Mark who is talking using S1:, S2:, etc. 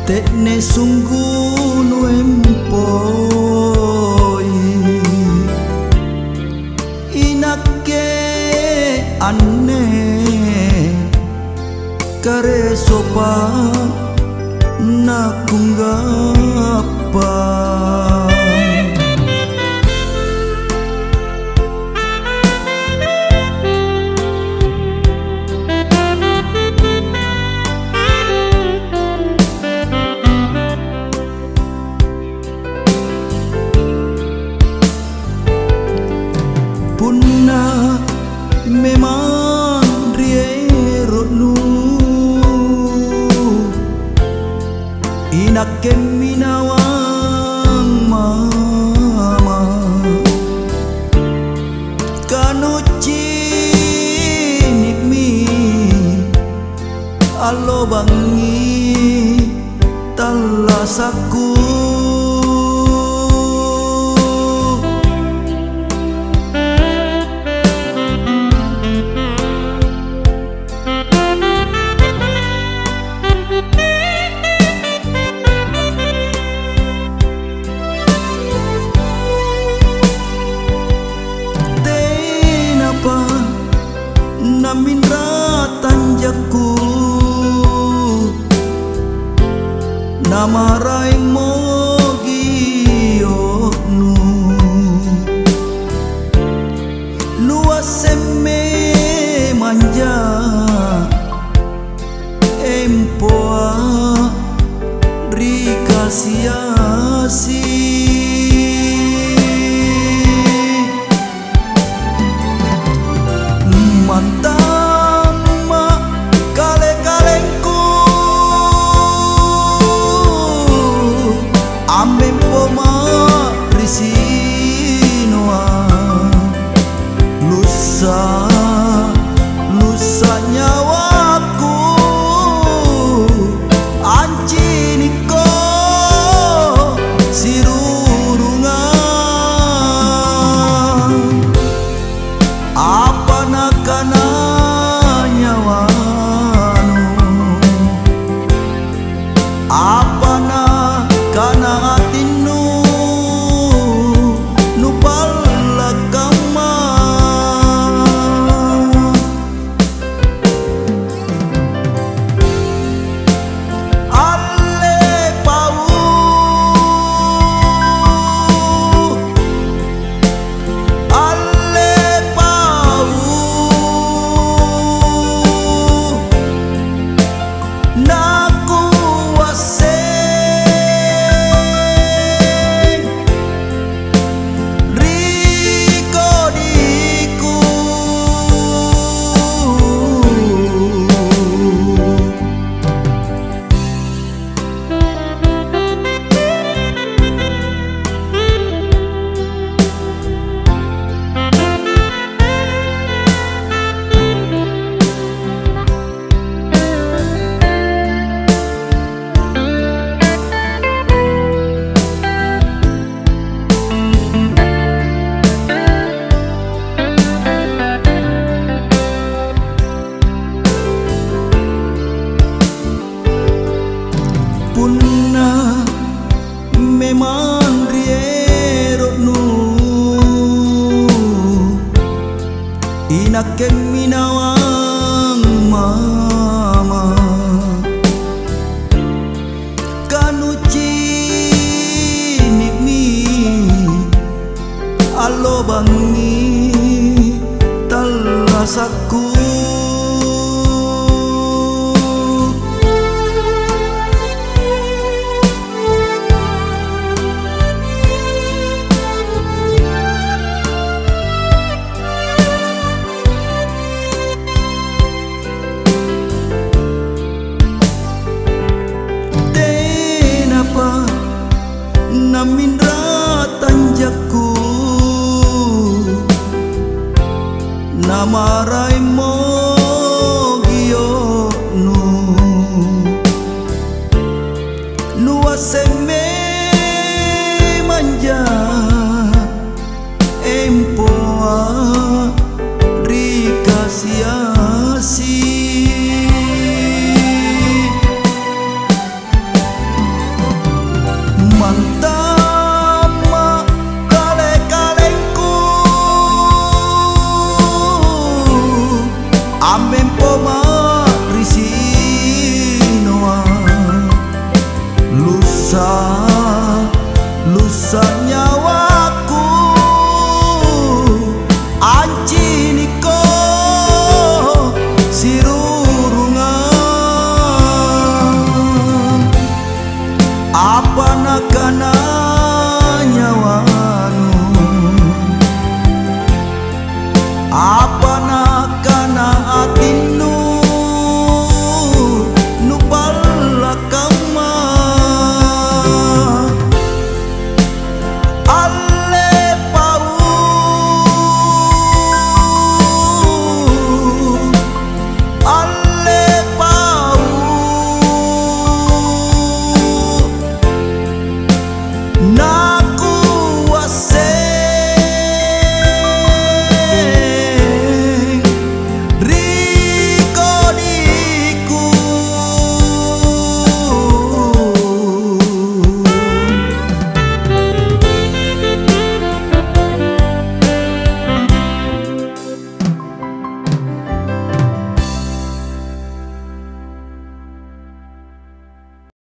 S1: tekne sungguh nuempoi inake aneh kare sopa nakunggapa punna memang riero nu inake minawang mama kanu cinik mi alo bangi talasaku namindra tanjaku namarai mogionu nuaseme manja empoa rikasiasi mantama kale-kalengku amem poma risinoa lusa nyawaku anciniko sirurungan apa nakana nyawanu apa nakana atinu nupalakama ale pau punna memang riero nu inake minawang mama kanu cinik mi alo bangi talasaku namindra tanjaku namarai mogionu nuaseme manja empoa rikasiasi lusa nyawaku anci niko sirurungan apa nakana